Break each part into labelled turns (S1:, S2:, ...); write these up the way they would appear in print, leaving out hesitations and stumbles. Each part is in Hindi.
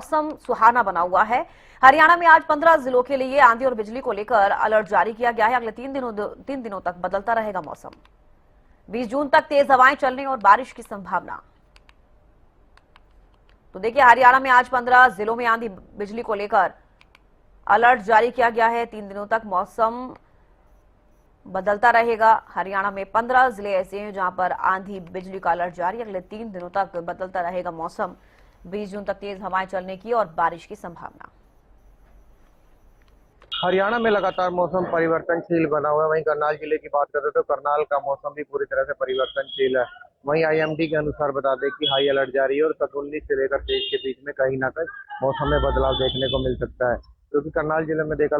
S1: मौसम सुहाना बना हुआ है। हरियाणा में आज 15 जिलों के लिए आंधी और बिजली को लेकर अलर्ट जारी किया गया है। अगले 3 दिनों तक बदलता रहेगा मौसम। 20 जून तक तेज हवाएं चलने और बारिश की संभावना। तो देखिए, हरियाणा में आज 15 जिलों में आंधी बिजली को लेकर अलर्ट जारी किया गया है। 3 दिनों तक मौसम बदलता रहेगा। हरियाणा में 15 जिले ऐसे हैं जहां पर आंधी बिजली का अलर्ट जारी। अगले 3 दिनों तक बदलता रहेगा मौसम। 20 जून तक तेज हवाएं चलने की और बारिश की संभावना।
S2: हरियाणा में लगातार मौसम परिवर्तनशील बना हुआ है। वहीं करनाल जिले की बात करें तो करनाल का मौसम भी पूरी तरह से परिवर्तनशील है। वहीं आईएमडी के अनुसार बता दें कि हाई अलर्ट जारी है और 19 से लेकर 23 के बीच में कहीं ना कहीं मौसम में बदलाव देखने को मिल सकता है, क्योंकि करनाल जिले में देखा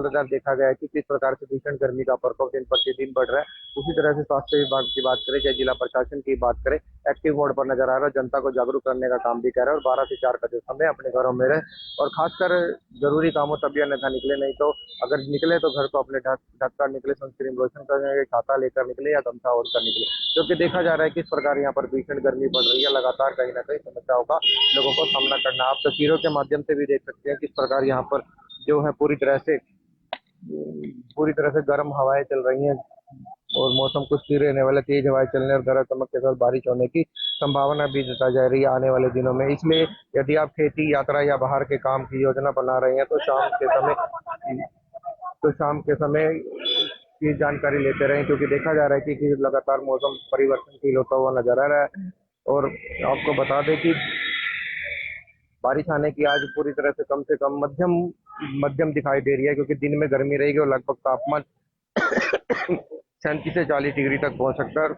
S2: गया है कि किस प्रकार से भीषण गर्मी का प्रकोप दिन प्रतिदिन बढ़ रहा है। उसी तरह से स्वास्थ्य विभाग की बात करें, चाहे जिला प्रशासन की बात करें, एक्टिव मोड पर नजर आ रहा है। जनता को जागरूक करने का काम भी कर रहा है और 12 से 4 का जो समय अपने घरों में रहे और खासकर जरूरी कामों तभी अन्यथा निकले, नहीं तो अगर निकले तो घर को अपने ढक कर निकले, सनस्क्रीन लोशन कर, छाता लेकर निकले या गमछा ओढ़कर निकले, क्योंकि देखा जा रहा है किस प्रकार यहाँ पर भीषण गर्मी बढ़ रही है। लगातार कहीं ना कहीं समस्याओं का लोगों को सामना करना। आप तस्वीरों के माध्यम से भी देख सकते हैं किस प्रकार यहाँ पर जो है पूरी तरह से गर्म हवाएं चल रही हैं और मौसम कुछ स्थिर रहने वाला, तेज हवाएं चलने और गरज चमक के साथ बारिश होने की संभावना भी जताई जा रही है आने वाले दिनों में। इसलिए यदि आप खेती, यात्रा या बाहर के काम की योजना बना रहे हैं तो शाम के समय की जानकारी लेते रहें, क्योंकि देखा जा रहा है कि लगातार मौसम परिवर्तनशील होता हुआ नजर आ रहा है। और आपको बता दें कि बारिश आने की आज पूरी तरह से कम मध्यम दिखाई दे रही है, क्योंकि दिन में गर्मी रहेगी और लगभग तापमान 37 से 40 डिग्री तक पहुंच सकता है।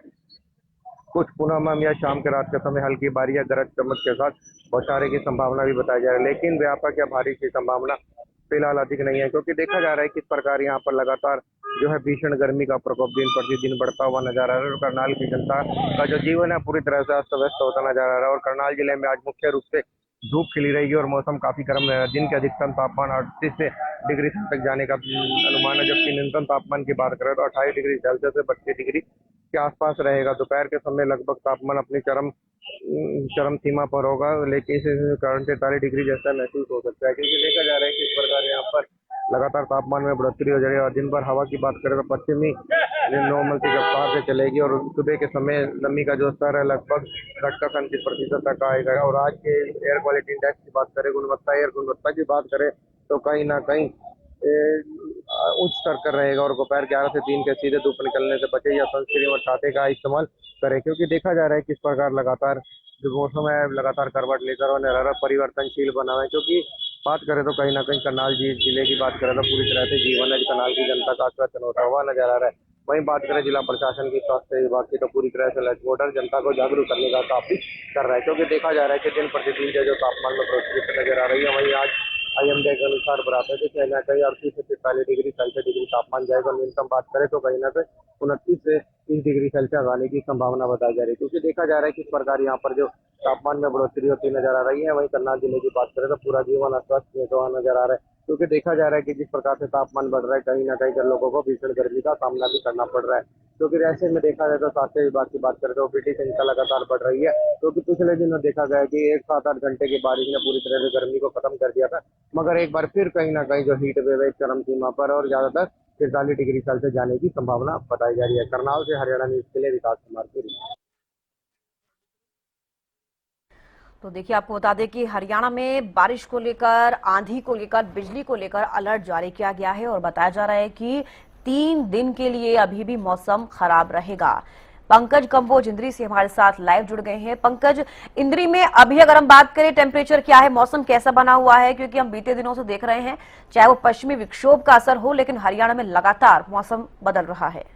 S2: कुछ पूनम या शाम के रात के समय हल्की बारिश या गरज चमक के साथ बौछारें की संभावना भी बताई जा रही है, लेकिन व्यापक या भारी की संभावना फिलहाल अधिक नहीं है, क्योंकि देखा जा रहा है किस प्रकार यहाँ पर लगातार जो है भीषण गर्मी का प्रकोप दिन प्रतिदिन बढ़ता हुआ नजर आ रहा है और करनाल की जनता का जो जीवन है पूरी तरह से अस्त व्यस्त होता नजर आ रहा है। और करनाल जिले में आज मुख्य रूप से धूप खिली रहेगी और मौसम काफी गर्म रहेगा। दिन के अधिकतम तापमान 38 से डिग्री तक जाने का अनुमान है, जबकि न्यूनतम तापमान की बात करें तो 28 डिग्री सेल्सियस से 32 डिग्री के आसपास रहेगा। दोपहर के समय लगभग तापमान अपनी चरम सीमा पर होगा, लेकिन इस कारण 43 डिग्री जैसा महसूस हो सकता है, क्योंकि देखा जा रहा है कि इस प्रकार यहाँ पर लगातार तापमान में बढ़ोतरी हो जाएगी। और दिन भर हवा की बात करें तो पश्चिमी नॉर्मल की रफ्तार से चलेगी और सुबह के समय नमी का जो स्तर है लगभग 37% तक आएगा। और आज के एयर क्वालिटी इंडेक्स की बात करें, एयर गुणवत्ता की बात करें तो कहीं ना कहीं उच्च स्तर कर रहेगा। और दोपहर 11 से 3 के सीधे धूप निकलने से बचे या सनस्क्रीन और छाते का इस्तेमाल करें, क्योंकि देखा जा रहा है किस प्रकार लगातार जो मौसम है लगातार करवट लेकर और निरंतर परिवर्तनशील बना हुआ है। क्योंकि बात करें तो कहीं ना कहीं करनाल जिले की बात करें तो पूरी तरह से जीवन है करनाल की जनता का आश्वासन होता हुआ नजर आ रहा है। वहीं बात करें जिला प्रशासन की, स्वास्थ्य विभाग की, तो पूरी तरह से लैंड वोटर जनता को जागरूक करने का काम भी कर रहा है, क्योंकि देखा जा रहा है कि दिन प्रतिदिन जो तापमान में बढ़ोतरी नजर आ रही है। वहीं आज आईएमडी के अनुसार बराबर से कहीं ना कहीं 38 से 43 डिग्री सेल्सियस डिग्री तापमान जाएगा। न्यूनतम बात करें तो कहीं ना कहीं 29 से 30 डिग्री सेल्सियस आने की संभावना बताई जा रही है, क्योंकि देखा जा रहा है किस प्रकार यहाँ पर जो तापमान में बढ़ोतरी होती नजर आ रही है। वहीं करनाल जिले की बात करें तो पूरा जीवन अस्वस्थ हुआ नजर आ रहा है, क्योंकि देखा जा रहा है कि जिस प्रकार से तापमान बढ़ रहा है कहीं ना कहीं लोगों को भीषण गर्मी का सामना भी करना पड़ रहा है। क्योंकि ऐसे में देखा जाए तो स्वास्थ्य विभाग की बात करें तो ओपीडी संख्या लगातार बढ़ रही है, क्योंकि पिछले दिनों देखा गया कि 7-8 घंटे की बारिश ने पूरी तरह से गर्मी को खत्म कर दिया था, मगर एक बार फिर कहीं ना कहीं जो हीट वेव है चरम सीमा पर और ज्यादातर 43 डिग्री सेल्सियस जाने की संभावना बताई जा रही है। करनाल से हरियाणा न्यूज के लिए विकास कुमार पुरी।
S1: तो देखिए, आपको बता दें कि हरियाणा में बारिश को लेकर, आंधी को लेकर, बिजली को लेकर अलर्ट जारी किया गया है और बताया जा रहा है कि 3 दिन के लिए अभी भी मौसम खराब रहेगा। पंकज कंबोज इंद्री से हमारे साथ लाइव जुड़ गए हैं। पंकज, इंद्री में अभी अगर हम बात करें टेम्परेचर क्या है, मौसम कैसा बना हुआ है, क्योंकि हम बीते दिनों से देख रहे हैं चाहे वो पश्चिमी विक्षोभ का असर हो, लेकिन हरियाणा में लगातार मौसम बदल रहा है।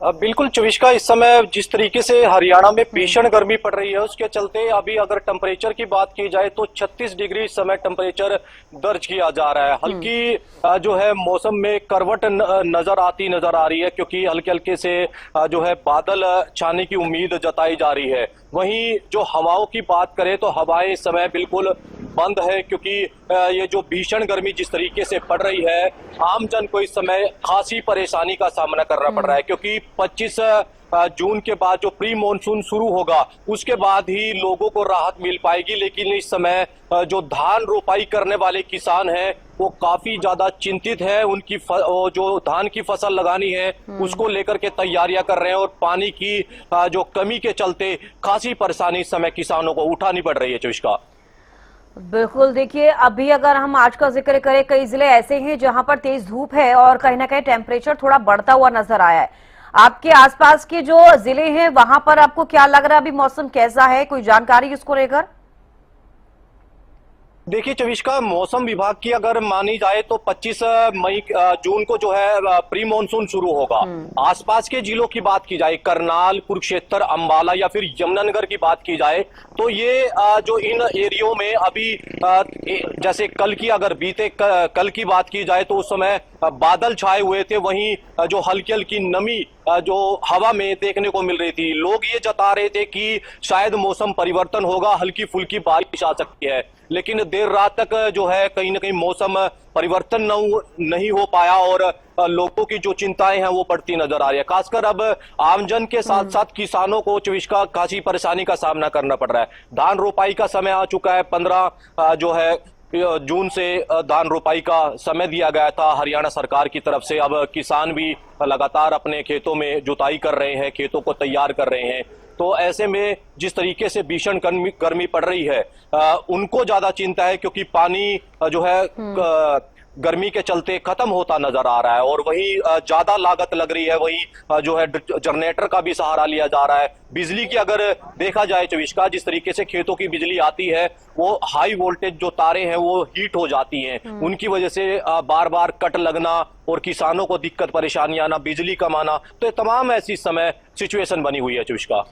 S3: बिल्कुल चविष्का, इस समय जिस तरीके से हरियाणा में भीषण गर्मी पड़ रही है उसके चलते अभी अगर टेम्परेचर की बात की जाए तो 36 डिग्री इस समय टेम्परेचर दर्ज किया जा रहा है। हल्की जो है मौसम में करवट नजर आ रही है, क्योंकि हल्के हल्के से जो है बादल छाने की उम्मीद जताई जा रही है। वहीं जो हवाओं की बात करें तो हवाएं इस समय बिल्कुल बंद है, क्योंकि ये जो भीषण गर्मी जिस तरीके से पड़ रही है, आमजन को इस समय खासी परेशानी का सामना करना पड़ रहा है, क्योंकि 25 जून के बाद जो प्री मॉनसून शुरू होगा उसके बाद ही लोगों को राहत मिल पाएगी। लेकिन इस समय जो धान रोपाई करने वाले किसान हैं वो काफी ज्यादा चिंतित है। उनकी जो धान की फसल लगानी है उसको लेकर के तैयारियां कर रहे हैं, और पानी की जो कमी के चलते खासी परेशानी इस समय किसानों को उठानी पड़ रही है। चविष्का,
S1: बिल्कुल, देखिए अभी अगर हम आज का जिक्र करें, कई जिले ऐसे हैं जहां पर तेज धूप है और कहीं ना कहीं टेम्परेचर थोड़ा बढ़ता हुआ नजर आया है। आपके आसपास के जो जिले हैं वहां पर आपको क्या लग रहा है, अभी मौसम कैसा है, कोई जानकारी इसको लेकर?
S3: देखिए चविष्का, मौसम विभाग की अगर मानी जाए तो 25 जून को जो है प्री मॉनसून शुरू होगा। आसपास के जिलों की बात की जाए, करनाल, कुरुक्षेत्र, अंबाला या फिर यमुनानगर की बात की जाए, तो ये जो इन एरियो में अभी जैसे कल की अगर बीते कल की बात की जाए तो उस समय बादल छाए हुए थे, वहीं जो हल्की हल्की नमी जो हवा में देखने को मिल रही थी। लोग ये जता रहे थे कि शायद मौसम परिवर्तन होगा, हल्की फुल्की बारिश आ सकती है, लेकिन देर रात तक जो है कहीं ना कहीं मौसम परिवर्तन नहीं हो पाया, और लोगों की जो चिंताएं हैं वो बढ़ती नजर आ रही है। खासकर अब आमजन के साथ साथ किसानों को चविष्का खासी परेशानी का सामना करना पड़ रहा है। धान रोपाई का समय आ चुका है, 15 जो है जून से धान रोपाई का समय दिया गया था हरियाणा सरकार की तरफ से। अब किसान भी लगातार अपने खेतों में जुताई कर रहे हैं, खेतों को तैयार कर रहे हैं। तो ऐसे में जिस तरीके से भीषण गर्मी पड़ रही है, उनको ज्यादा चिंता है, क्योंकि पानी जो है गर्मी के चलते खत्म होता नजर आ रहा है, और वही ज्यादा लागत लग रही है। वही जो है जनरेटर का भी सहारा लिया जा रहा है। बिजली की अगर देखा जाए चविष्का, जिस तरीके से खेतों की बिजली आती है वो हाई वोल्टेज जो तारे हैं वो हीट हो जाती हैं, उनकी वजह से बार बार कट लगना और किसानों को दिक्कत परेशानी आना, बिजली कम आना, तो ये तमाम ऐसी समय सिचुएशन बनी हुई है चविष्का।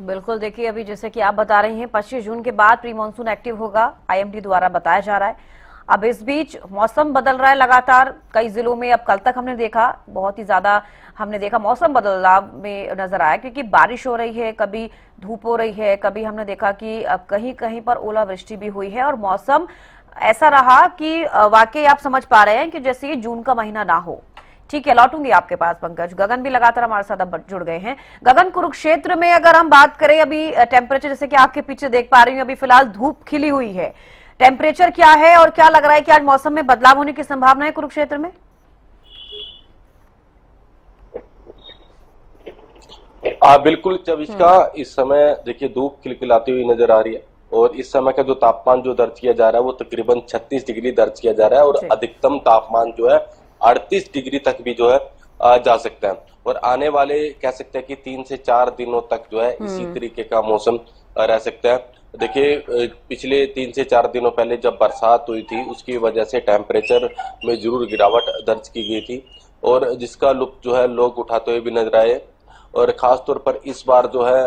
S1: बिल्कुल, देखिए अभी जैसे कि आप बता रहे हैं 25 जून के बाद प्री मानसून एक्टिव होगा, आईएमडी द्वारा बताया जा रहा है। अब इस बीच मौसम बदल रहा है लगातार कई जिलों में। अब कल तक हमने देखा, बहुत ही ज्यादा हमने देखा मौसम बदलाव में नजर आया, क्योंकि बारिश हो रही है, कभी धूप हो रही है, कभी हमने देखा कि अब कहीं कहीं पर ओलावृष्टि भी हुई है, और मौसम ऐसा रहा कि वाकई आप समझ पा रहे हैं कि जैसे ये जून का महीना ना हो। ठीक है, लौटूंगी आपके पास पंकज। गगन भी लगातार हमारे साथ अब जुड़ गए हैं। गगन, कुरुक्षेत्र में अगर हम बात करें, अभी टेम्परेचर जैसे कि आपके पीछे देख पा रही हूँ, अभी फिलहाल धूप खिली हुई है, टेम्परेचर क्या है और क्या लग रहा है कि आज मौसम में बदलाव होने की संभावना है कुरुक्षेत्र में?
S4: बिल्कुल चविष्का, इस समय देखिए धूप खिलखिलाती हुई नजर आ रही है, और इस समय का जो तापमान जो दर्ज किया जा रहा है वो तकरीबन 36 डिग्री दर्ज किया जा रहा है, और अधिकतम तापमान जो है 38 डिग्री तक भी जो है जा सकता है। और आने वाले कह सकते हैं कि 3 से 4 दिनों तक जो है इसी तरीके का मौसम रह सकता है। देखिए पिछले 3 से 4 दिनों पहले जब बरसात हुई थी उसकी वजह से टेम्परेचर में जरूर गिरावट दर्ज की गई थी, और जिसका लुत्फ जो है लोग उठाते हुए भी नजर आए। और खास तौर पर इस बार जो है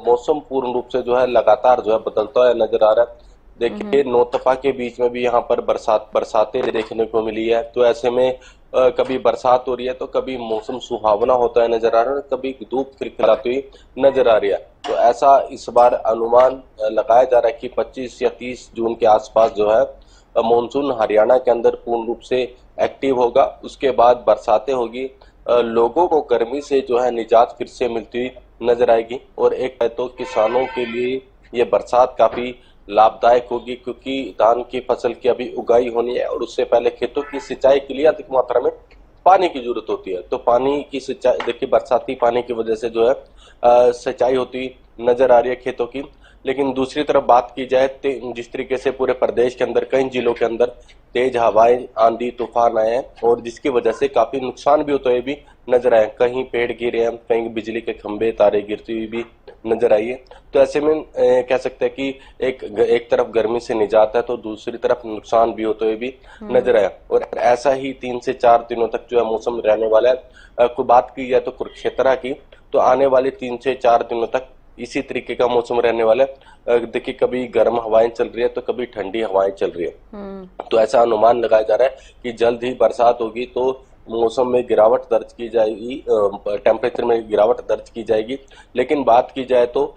S4: मौसम पूर्ण रूप से जो है लगातार जो है बदलता हुआ नजर आ रहा है। देखिए नौतपा के बीच में भी यहाँ पर बरसातें देखने को मिली है। तो ऐसे में कभी बरसात हो रही है तो कभी मौसम सुहावना होता है नजर आ रहा है, कभी धूप खिलखिलाती हुई नजर आ रही है। तो ऐसा इस बार अनुमान लगाया जा रहा है कि 25 या 30 जून के आसपास जो है मानसून हरियाणा के अंदर पूर्ण रूप से एक्टिव होगा। उसके बाद बरसातें होगी, लोगों को गर्मी से जो है निजात फिर से मिलती हुई नजर आएगी। और एक है तो किसानों के लिए ये बरसात काफी लाभदायक होगी, क्योंकि धान की फसल की अभी उगाई होनी है और उससे पहले खेतों की सिंचाई के लिए अधिक मात्रा में पानी की जरूरत होती है। तो पानी की सिंचाई, देखिए बरसाती पानी की वजह से जो है सिंचाई होती नजर आ रही है खेतों की। लेकिन दूसरी तरफ बात की जाए जिस तरीके से पूरे प्रदेश के अंदर कई जिलों के अंदर तेज हवाएं, आंधी तूफान आए हैं, और जिसकी वजह से काफी नुकसान भी होते हुए भी नजर आए। कहीं पेड़ गिरे हैं, कहीं बिजली के खंभे तारे गिरती हुई भी नजर आई है। तो ऐसे में कह सकते हैं कि एक तरफ गर्मी से निजात है तो दूसरी तरफ नुकसान भी होते हुए भी नजर आया। और ऐसा ही 3 से 4 दिनों तक जो है मौसम रहने वाला है। कोई बात की जाए तो कुरुक्षेत्र की, तो आने वाले 3 से 4 दिनों तक इसी तरीके का मौसम रहने वाला है। देखिए कभी गर्म हवाएं चल रही है तो कभी ठंडी हवाएं चल रही है। तो ऐसा अनुमान लगाया जा रहा है कि जल्द ही बरसात होगी, तो मौसम में गिरावट दर्ज की जाएगी, टेम्परेचर में गिरावट दर्ज की जाएगी। लेकिन बात की जाए तो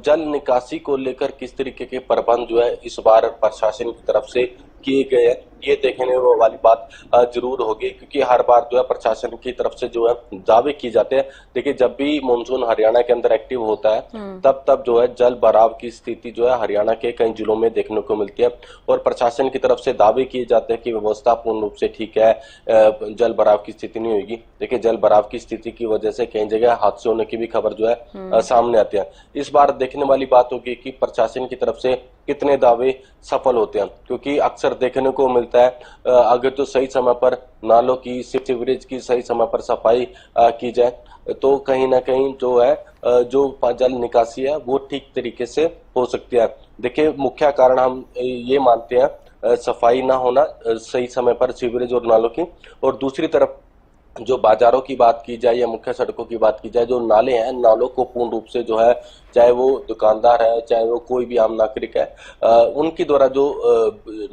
S4: जल निकासी को लेकर किस तरीके के प्रबंध जो है इस बार प्रशासन की तरफ से किए गए हैं, ये देखने वाली बात जरूर होगी, क्योंकि हर बार जो है प्रशासन की तरफ से जो है दावे किए जाते हैं। देखिए, जब भी मानसून हरियाणा के अंदर एक्टिव होता है तब जो है जल भराव की स्थिति जो है हरियाणा के कई जिलों में देखने को मिलती है और प्रशासन की तरफ से दावे किए जाते हैं कि व्यवस्था पूर्ण रूप से ठीक है, जल भराव की स्थिति नहीं होगी। देखिए, जल भराव की स्थिति की वजह से कई जगह हादसे होने की भी खबर जो है सामने आती है। इस बार देखने वाली बात होगी कि प्रशासन की तरफ से कितने दावे सफल होते हैं, क्योंकि अक्सर देखने को मिलता है अगर तो सही समय पर नालों की, सीवरेज की सही समय पर सफाई की जाए तो कहीं ना कहीं जो है जो जल निकासी है वो ठीक तरीके से हो सकती है। देखिए, मुख्य कारण हम ये मानते हैं सफाई ना होना सही समय पर सीवरेज और नालों की, और दूसरी तरफ जो बाजारों की बात की जाए या मुख्य सड़कों की बात की जाए, जो नाले हैं, नालों को पूर्ण रूप से जो है, चाहे वो दुकानदार है चाहे वो कोई भी आम नागरिक है, उनके द्वारा जो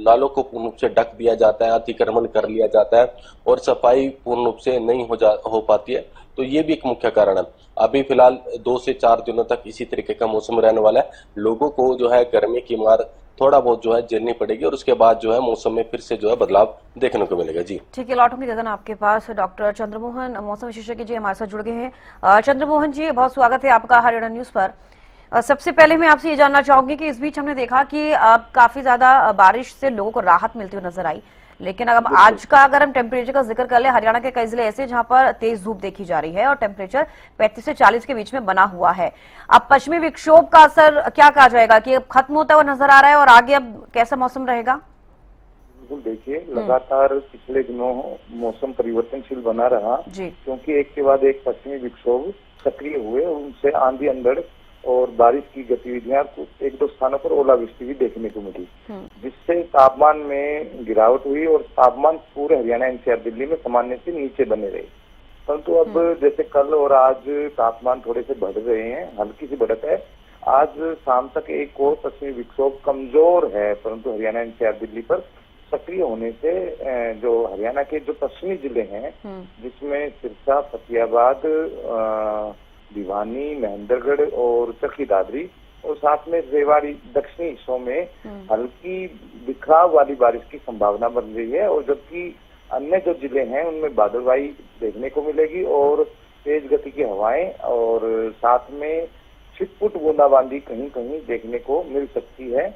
S4: नालों को पूर्ण रूप से ढक दिया जाता है, अतिक्रमण कर लिया जाता है और सफाई पूर्ण रूप से नहीं हो पाती है, तो ये भी एक मुख्य कारण है। अभी फिलहाल 2 से 4 दिनों तक इसी तरीके का मौसम रहने वाला है। लोगों को जो है गर्मी की मार थोड़ा बहुत जो है झेलनी पड़ेगी और उसके बाद जो है मौसम में फिर से जो है बदलाव देखने को मिलेगा। जी
S1: ठीक है, लौटूंगी गगन आपके पास। डॉक्टर चंद्रमोहन, मौसम विशेषज्ञ जी, हमारे साथ जुड़ गए हैं। चंद्रमोहन जी, बहुत स्वागत है आपका हरियाणा न्यूज पर। सबसे पहले मैं आपसे ये जानना चाहूंगी कि इस बीच हमने देखा कि काफी ज्यादा बारिश से लोगों को राहत मिलती हुई नजर आई, लेकिन अब आज का अगर हम टेम्परेचर का जिक्र कर ले, हरियाणा के कई जिले ऐसे जहां पर तेज धूप देखी जा रही है और टेम्परेचर 35 से 40 के बीच में बना हुआ है। अब पश्चिमी विक्षोभ का असर क्या कहा जाएगा कि अब खत्म होता हुआ नजर आ रहा है और आगे अब कैसा मौसम रहेगा?
S5: बिल्कुल, देखिए, लगातार पिछले दिनों मौसम परिवर्तनशील बना रहा, क्योंकि एक के बाद एक पश्चिमी विक्षोभ सक्रिय हुए, उनसे आंधी अंधड़ और बारिश की गतिविधियां एक दो स्थानों पर ओलावृष्टि भी देखने को मिली, जिससे तापमान में गिरावट हुई और तापमान पूरे हरियाणा, एनसीआर, दिल्ली में सामान्य से नीचे बने रहे। परंतु अब जैसे कल और आज तापमान थोड़े से बढ़ रहे हैं, हल्की सी बढ़त है। आज शाम तक एक और पश्चिमी विक्षोभ कमजोर है, परंतु हरियाणा, एनसीआर, दिल्ली पर सक्रिय होने से जो हरियाणा के जो पश्चिमी जिले हैं, जिसमें सिरसा, फतेहाबाद, भिवानी, महेंद्रगढ़ और चरखी दादरी और साथ में रेवाड़ी दक्षिणी हिस्सों में हल्की बिखराव वाली बारिश की संभावना बन रही है, और जबकि अन्य जो जिले हैं उनमें बादलवाई देखने को मिलेगी और तेज गति की हवाएं और साथ में छिटपुट बूंदाबांदी कहीं कहीं देखने को मिल सकती है।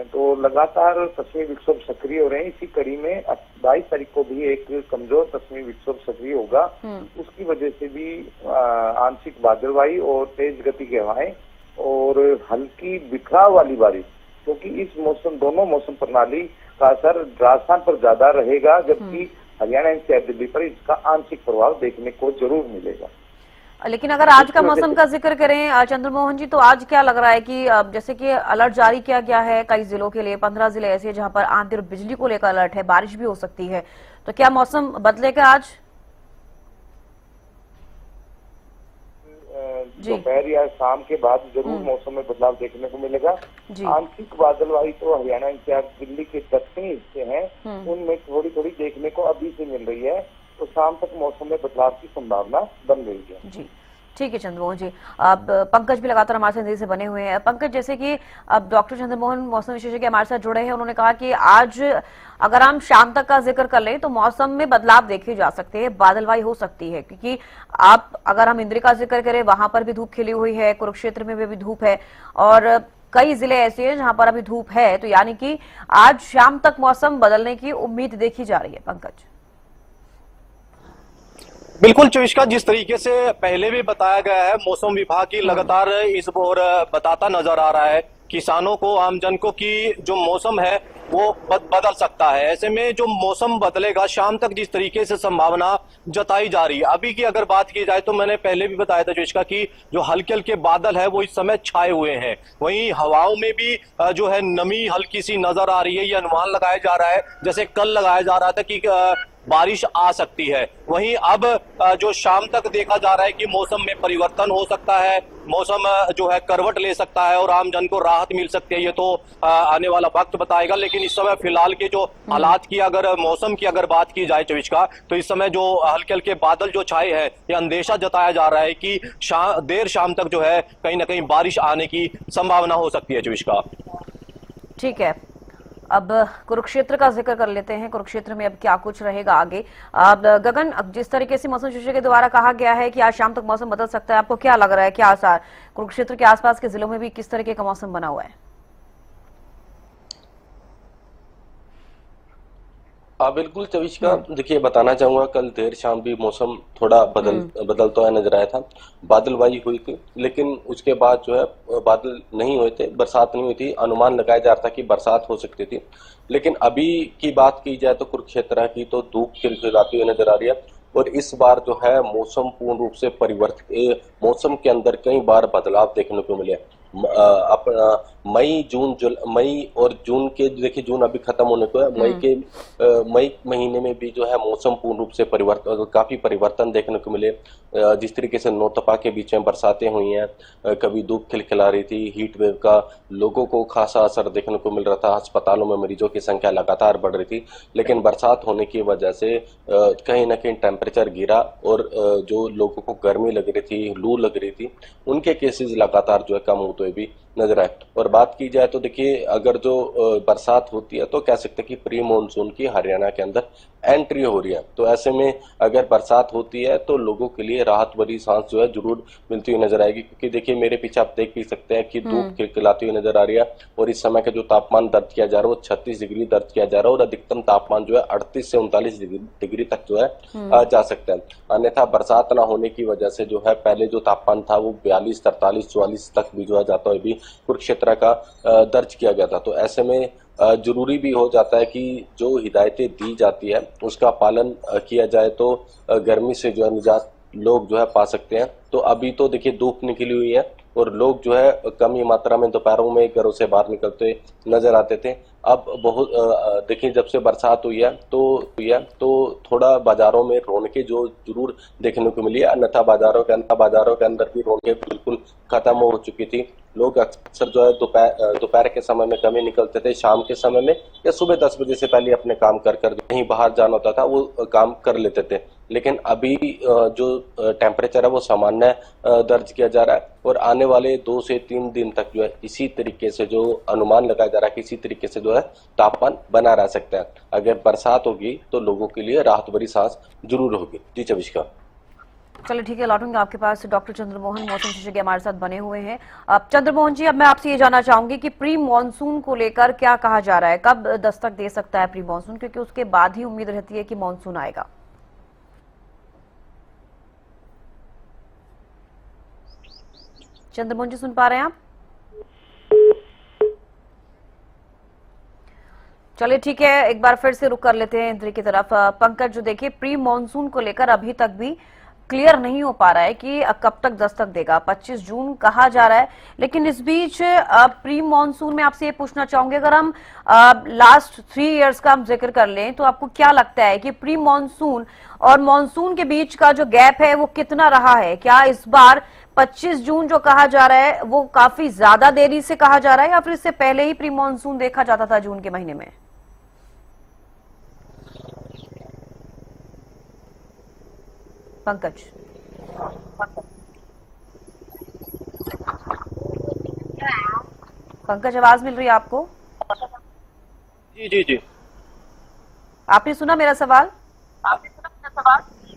S5: तो लगातार पश्चिमी विक्षोभ सक्रिय हो रहे हैं। इसी कड़ी में 22 तारीख को भी एक कमजोर पश्चिमी विक्षोभ सक्रिय होगा, उसकी वजह से भी आंशिक बादलवाई और तेज गति की हवाएं और हल्की बिखराव वाली बारिश, क्योंकि इस मौसम, दोनों मौसम प्रणाली का असर राजस्थान पर ज्यादा रहेगा, जबकि हरियाणा, एनसीआर, दिल्ली पर इसका आंशिक प्रभाव देखने को जरूर मिलेगा।
S1: लेकिन अगर आज का मौसम का जिक्र करें चंद्रमोहन जी, तो आज क्या लग रहा है कि जैसे कि अलर्ट जारी किया गया है कई जिलों के लिए, 15 जिले ऐसे जहां पर आंधी और बिजली को लेकर अलर्ट है, बारिश भी हो सकती है, तो क्या मौसम बदलेगा आज?
S5: दोपहर या शाम के बाद जरूर मौसम में बदलाव देखने को मिलेगा। आंशिक बादलवाई तो हरियाणा, एनसीआर, दिल्ली के दक्षिणी हिस्से हैं, उनमें थोड़ी थोड़ी देखने को अभी से मिल रही है, तो शाम तक मौसम में बदलाव की संभावना बन रही है।
S1: जी ठीक है चंद्रमोहन जी। अब पंकज भी लगातार हमारे साथ से बने हुए हैं। पंकज, जैसे कि अब डॉक्टर चंद्रमोहन मौसम विशेषज्ञ हमारे साथ जुड़े हैं, उन्होंने कहा कि आज अगर हम शाम तक का जिक्र कर लें तो मौसम में बदलाव देखे जा सकते हैं, बादलवाई हो सकती है, क्योंकि आप अगर हम इंद्री का जिक्र करें वहां पर भी धूप खिली हुई है, कुरुक्षेत्र में भी धूप है और कई जिले ऐसे हैं जहां पर अभी धूप है, तो यानी कि आज शाम तक मौसम बदलने की उम्मीद देखी जा रही है। पंकज,
S3: बिल्कुल चविष्का, जिस तरीके से पहले भी बताया गया है, मौसम विभाग की लगातार इस ओर बताता नजर आ रहा है किसानों को, आमजन को, कि जो मौसम है वो बदल सकता है। ऐसे में जो मौसम बदलेगा शाम तक जिस तरीके से संभावना जताई जा रही है, अभी की अगर बात की जाए तो मैंने पहले भी बताया था चविष्का कि जो हल्के हल्के बादल है वो इस समय छाए हुए हैं, वहीं हवाओं में भी जो है नमी हल्की सी नजर आ रही है। ये अनुमान लगाया जा रहा है, जैसे कल लगाया जा रहा था कि बारिश आ सकती है। वहीं अब जो शाम तक देखा जा रहा है कि मौसम में परिवर्तन हो सकता है, मौसम जो है करवट ले सकता है और आम जन को राहत मिल सकती है, ये तो आने वाला वक्त बताएगा। लेकिन इस समय फिलहाल के जो हालात की अगर मौसम की अगर बात की जाए चविष्का, तो इस समय जो हल्के हल्के बादल जो छाए हैं, ये अंदेशा जताया जा रहा है कि देर शाम तक जो है कहीं ना कहीं बारिश आने की संभावना हो सकती है चविष्का।
S1: ठीक है, अब कुरुक्षेत्र का जिक्र कर लेते हैं। कुरुक्षेत्र में अब क्या कुछ रहेगा आगे? अब गगन, अब जिस तरीके से मौसम विशेषज्ञ के द्वारा कहा गया है कि आज शाम तक मौसम बदल सकता है, आपको क्या लग रहा है, क्या आसार कुरुक्षेत्र के आसपास के जिलों में भी किस तरीके का मौसम बना हुआ है?
S4: बिल्कुल चविष्का, देखिए बताना चाहूंगा, कल देर शाम भी मौसम थोड़ा बदलता हुआ नजर आया था। बादलवाई हुई थी, लेकिन उसके बाद जो है बादल नहीं हुए थे, बरसात नहीं हुई थी। अनुमान लगाया जा रहा था कि बरसात हो सकती थी, लेकिन अभी की बात की जाए तो कुरुक्षेत्र की तो धूप खिलखिलाती हुई नजर आ रही है। और इस बार जो है मौसम पूर्ण रूप से परिवर्तित, मौसम के अंदर कई बार बदलाव देखने को मिले। अपना मई और जून के, देखिए जून अभी खत्म होने को है, मई महीने में भी जो है मौसम पूर्ण रूप से काफी परिवर्तन देखने को मिले। जिस तरीके से नौतपा के बीच में बरसातें हुई हैं, कभी धूप खिलखिला रही थी, हीट वेव का लोगों को खासा असर देखने को मिल रहा था, अस्पतालों में मरीजों की संख्या लगातार बढ़ रही थी। लेकिन बरसात होने की वजह से कहीं ना कहीं टेम्परेचर गिरा और जो लोगों को गर्मी लग रही थी, लू लग रही थी, उनके केसेस लगातार जो है कम होते हुए भी नजर आए। और बात की जाए तो देखिए, अगर जो बरसात होती है तो कह सकते हैं कि प्री मानसून की हरियाणा के अंदर एंट्री हो रही है। तो ऐसे में अगर बरसात होती है तो लोगों के लिए राहत भरी सांस जो है जरूर मिलती हुई नजर आएगी। क्योंकि देखिए मेरे पीछे आप देख भी सकते हैं कि धूप खिलखिलाती हुई नजर आ रही है और इस समय का जो तापमान दर्ज किया जा रहा है वो 36 डिग्री दर्ज किया जा रहा है और अधिकतम तापमान जो है 38 से 39 डिग्री तक जो है जा सकता है। अन्यथा बरसात ना होने की वजह से जो है पहले जो तापमान था वो 42, 43, 44 तक भी जो है जाता हुआ भी कुरुक्षेत्र का दर्ज किया गया था। तो ऐसे में जरूरी भी हो जाता है कि जो हिदायतें दी जाती है उसका पालन किया जाए तो गर्मी से जो है निजात लोग जो है पा सकते हैं। तो अभी तो देखिए धूप निकली हुई है और लोग जो है कम ही मात्रा में दोपहरों में घरों से बाहर निकलते नजर आते थे। अब बहुत देखिए जब से बरसात हुई है तो थोड़ा बाजारों में रौनकें जो जरूर देखने को मिली है, अन्यथा बाजारों के अंदर भी रौनकें बिल्कुल खत्म हो चुकी थी। लोग अक्सर जो है दोपहर के समय में कम ही निकलते थे, शाम के समय में या सुबह 10 बजे से पहले अपने काम कर कहीं बाहर जाना होता था वो काम कर लेते थे। लेकिन अभी जो टेम्परेचर है वो सामान्य दर्ज किया जा रहा है और आने वाले 2 से 3 दिन तक जो है इसी तरीके से जो अनुमान लगाया जा रहा है कि इसी तरीके से जो है तापमान बना रह सकता है। अगर बरसात होगी तो लोगों के लिए राहत भरी सांस जरूर होगी। जी चविष्का।
S1: चलिए ठीक है, लौटूंगे आपके पास। डॉक्टर चंद्रमोहन मौसम विशेषज्ञ हमारे साथ बने हुए हैं। अब चंद्रमोहन जी, अब मैं आपसे ये जानना चाहूंगी कि प्री मानसून को लेकर क्या कहा जा रहा है, कब दस्तक दे सकता है प्री मानसून, क्योंकि उसके बाद ही उम्मीद रहती है कि मानसून आएगा। चंद्रमोहन जी सुन पा रहे हैं आप? चलिए ठीक है, एक बार फिर से रुक कर लेते हैं इंद्री की तरफ। पंकज, जो देखिए प्री मानसून को लेकर अभी तक भी क्लियर नहीं हो पा रहा है कि कब तक दस्तक देगा। 25 जून कहा जा रहा है, लेकिन इस बीच प्री मानसून में आपसे ये पूछना चाहूंगे, अगर हम लास्ट 3 इयर्स का हम जिक्र कर लें तो आपको क्या लगता है कि प्री मानसून और मानसून के बीच का जो गैप है वो कितना रहा है? क्या इस बार 25 जून जो कहा जा रहा है वो काफी ज्यादा देरी से कहा जा रहा है या फिर इससे पहले ही प्री मानसून देखा जाता था जून के महीने में? पंकज, पंकज आवाज मिल रही है आपको?
S3: जी जी जी,
S1: आपने सुना मेरा सवाल?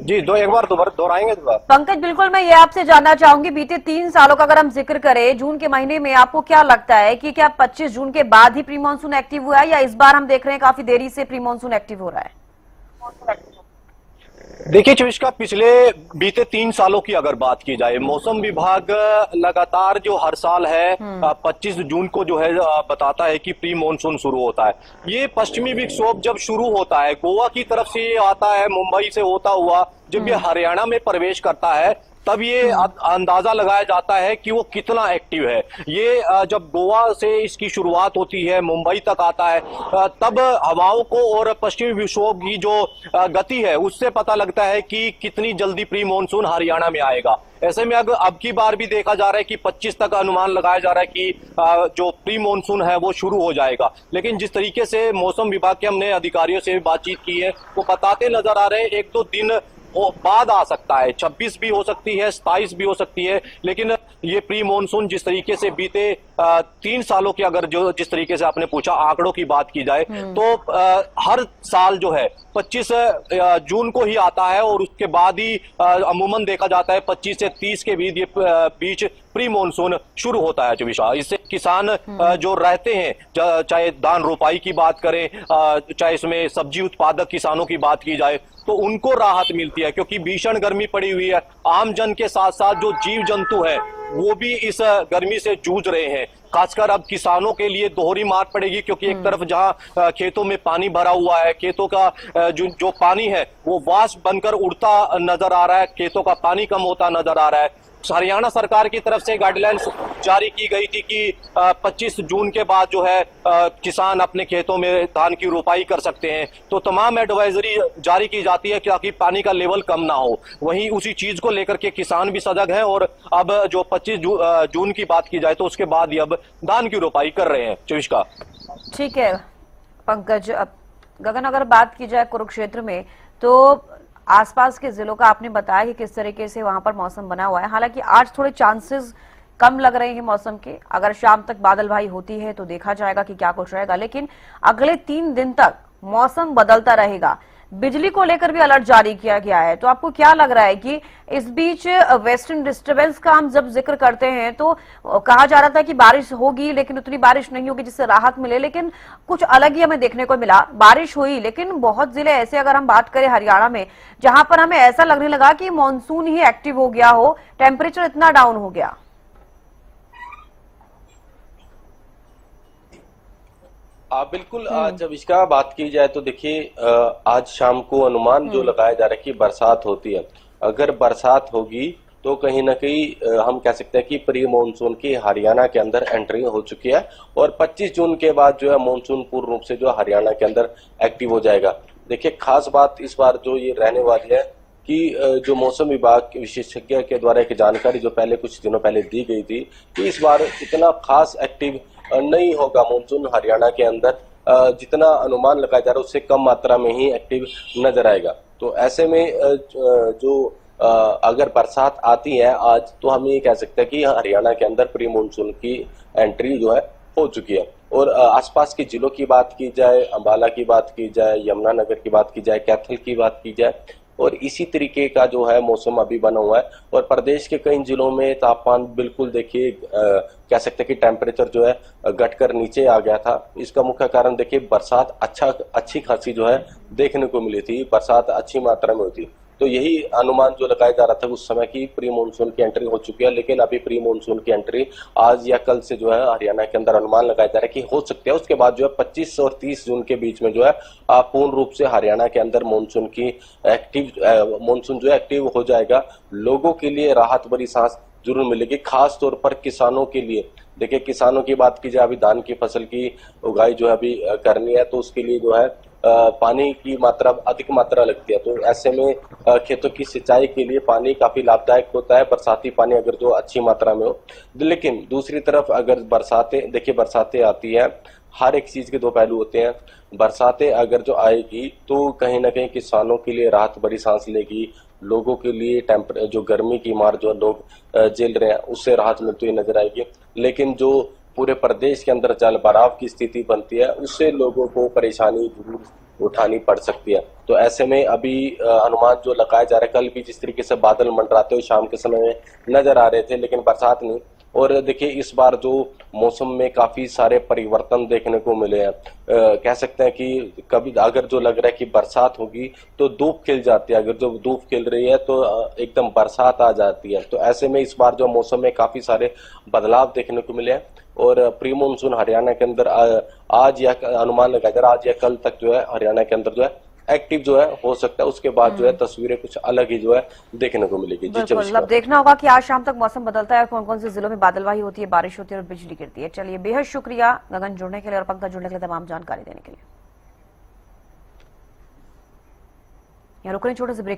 S3: जी एक बार दोहराएंगे दोबारा?
S1: पंकज, बिल्कुल, मैं ये आपसे जानना चाहूंगी, बीते 3 सालों का अगर हम जिक्र करें जून के महीने में, आपको क्या लगता है कि क्या 25 जून के बाद ही प्री मानसून एक्टिव हुआ है या इस बार हम देख रहे हैं काफी देरी से प्री मानसून एक्टिव हो रहा है?
S3: देखिए चविष्का, पिछले बीते 3 सालों की अगर बात की जाए, मौसम विभाग लगातार जो हर साल है 25 जून को जो है बताता है कि प्री मानसून शुरू होता है। ये पश्चिमी विक्षोभ जब शुरू होता है, गोवा की तरफ से ये आता है, मुंबई से होता हुआ जब ये हरियाणा में प्रवेश करता है तब ये अंदाजा लगाया जाता है कि वो कितना एक्टिव है। ये जब गोवा से इसकी शुरुआत होती है, मुंबई तक आता है, तब हवाओं को और पश्चिमी विक्षोभ की जो गति है उससे पता लगता है कि कितनी जल्दी प्री मानसून हरियाणा में आएगा। ऐसे में अब की बार भी देखा जा रहा है कि 25 तक अनुमान लगाया जा रहा है कि जो प्री मानसून है वो शुरू हो जाएगा। लेकिन जिस तरीके से मौसम विभाग के हमने अधिकारियों से भी बातचीत की है, वो बताते नजर आ रहे हैं 1-2 दिन बाद आ सकता है, 26 भी हो सकती है, 27 भी हो सकती है। लेकिन ये प्री मानसून जिस तरीके से बीते 3 सालों की अगर जो जिस तरीके से आपने पूछा आंकड़ों की बात की जाए तो हर साल जो है 25 जून को ही आता है और उसके बाद ही अमूमन देखा जाता है 25 से 30 के बीच प्री मानसून शुरू होता है। चविशा, इससे किसान जो रहते हैं, चाहे धान रोपाई की बात करें, चाहे इसमें सब्जी उत्पादक किसानों की बात की जाए, तो उनको राहत मिलती है क्योंकि भीषण गर्मी पड़ी हुई है। आम जन के साथ साथ जो जीव जंतु है वो भी इस गर्मी से जूझ रहे हैं। खासकर अब किसानों के लिए दोहरी मार पड़ेगी क्योंकि एक तरफ जहां खेतों में पानी भरा हुआ है, खेतों का जो पानी है वो वाष्प बनकर उड़ता नजर आ रहा है, खेतों का पानी कम होता नजर आ रहा है। हरियाणा सरकार की तरफ से गाइडलाइंस जारी की गई थी कि 25 जून के बाद जो है किसान अपने खेतों में धान की रोपाई कर सकते हैं, तो तमाम एडवाइजरी जारी की जाती है ताकि पानी का लेवल कम ना हो। वहीं उसी चीज को लेकर के किसान भी सजग हैं और अब जो 25 जून की बात की जाए तो उसके बाद ही अब धान की रोपाई कर रहे हैं। चविष्का,
S1: ठीक है पंकज। गगन, अगर बात की जाए कुरुक्षेत्र में तो आसपास के जिलों का आपने बताया कि किस तरीके से वहां पर मौसम बना हुआ है। हालांकि आज थोड़े चांसेस कम लग रहे हैं मौसम के, अगर शाम तक बादलवाही होती है तो देखा जाएगा कि क्या कुछ रहेगा। लेकिन अगले 3 दिन तक मौसम बदलता रहेगा। बिजली को लेकर भी अलर्ट जारी किया गया है, तो आपको क्या लग रहा है कि इस बीच वेस्टर्न डिस्टर्बेंस का हम जब जिक्र करते हैं तो कहा जा रहा था कि बारिश होगी लेकिन उतनी बारिश नहीं होगी जिससे राहत मिले, लेकिन कुछ अलग ही हमें देखने को मिला। बारिश हुई लेकिन बहुत जिले ऐसे, अगर हम बात करें हरियाणा में, जहां पर हमें ऐसा लगने लगा कि मानसून ही एक्टिव हो गया हो, टेम्परेचर इतना डाउन हो गया।
S4: बिल्कुल। जब इसका बात की जाए तो देखिए आज शाम को अनुमान जो लगाया जा रहा है कि बरसात होती है। अगर बरसात होगी तो कहीं ना कहीं हम कह सकते हैं कि प्री मानसून की हरियाणा के अंदर एंट्री हो चुकी है और 25 जून के बाद जो है मानसून पूर्ण रूप से जो हरियाणा के अंदर एक्टिव हो जाएगा। देखिए खास बात इस बार जो ये रहने वाली है कि जो मौसम विभाग के विशेषज्ञ के द्वारा एक जानकारी जो पहले कुछ दिनों पहले दी गई थी कि इस बार इतना खास एक्टिव नहीं होगा मानसून हरियाणा के अंदर, जितना अनुमान लगाया जा रहा है उससे कम मात्रा में ही एक्टिव नजर आएगा। तो ऐसे में जो अगर बरसात आती है आज तो हम ये कह सकते हैं कि हरियाणा के अंदर प्री मानसून की एंट्री जो है हो चुकी है। और आसपास के जिलों की बात की जाए, अंबाला की बात की जाए, यमुनानगर की बात की जाए, कैथल की बात की जाए, और इसी तरीके का जो है मौसम अभी बना हुआ है। और प्रदेश के कई जिलों में तापमान बिल्कुल देखिए कह सकते हैं कि टेम्परेचर जो है घटकर नीचे आ गया था। इसका मुख्य कारण देखिए बरसात अच्छी खासी जो है देखने को मिली थी, बरसात अच्छी मात्रा में हुई थी। तो यही अनुमान जो लगाया जा रहा था उस समय की प्री मानसून की एंट्री हो चुकी है। लेकिन अभी प्री मानसून की एंट्री आज या कल से जो है हरियाणा के अंदर अनुमान लगाया जा रहा है कि हो सकती है। उसके बाद जो है 25 और 30 जून के बीच में जो है पूर्ण रूप से हरियाणा के अंदर मानसून जो है एक्टिव हो जाएगा। लोगों के लिए राहत भरी सांस जरूर मिलेगी, खास तौर पर किसानों के लिए। देखिए किसानों की बात की जाए, अभी धान की फसल की उगाई जो है अभी करनी है तो उसके लिए जो है पानी की मात्रा अधिक मात्रा लगती है। तो ऐसे में खेतों की सिंचाई के लिए पानी काफी लाभदायक होता है, बरसाती पानी अगर जो अच्छी मात्रा में हो। लेकिन दूसरी तरफ अगर बरसातें आती है, हर एक चीज के दो पहलू होते हैं। बरसातें अगर जो आएगी तो कहीं ना कहीं किसानों के लिए राहत भरी सांस लेगी, लोगों के लिए जो गर्मी की मार जो लोग झेल रहे हैं उससे राहत मिलती हुई नजर आएगी। लेकिन जो पूरे प्रदेश के अंदर जल भराव की स्थिति बनती है उससे लोगों को परेशानी जरूर उठानी पड़ सकती है। तो ऐसे में अभी अनुमान जो लगाया जा रहा है, कल भी जिस तरीके से बादल मंडराते हुए शाम के समय में नजर आ रहे थे लेकिन बरसात नहीं। और देखिए इस बार जो मौसम में काफी सारे परिवर्तन देखने को मिले हैं। कह सकते हैं कि कभी अगर जो लग रहा है कि बरसात होगी तो धूप खिल जाती है, अगर जो धूप खिल रही है तो एकदम बरसात आ जाती है। तो ऐसे में इस बार जो मौसम में काफी सारे बदलाव देखने को मिले हैं। और प्री मानसून हरियाणा के अंदर आज या अनुमान लगाया जा रहा है आज या कल तक जो है हरियाणा के अंदर जो है एक्टिव जो है हो सकता है, उसके बाद जो है तस्वीरें कुछ अलग ही जो है देखने को मिलेगी। जी
S1: बिल्कुल,
S4: चविष्का।
S1: अब देखना होगा कि आज शाम तक मौसम बदलता है और कौन कौन से जिलों में बादलवाही होती है, बारिश होती है और बिजली गिरती है। चलिए, बेहद शुक्रिया गगन जुड़ने के लिए और पंकज जुड़ने के लिए, तमाम जानकारी देने के लिए। यहाँ रुक रहे हैं छोटे से ब्रेक।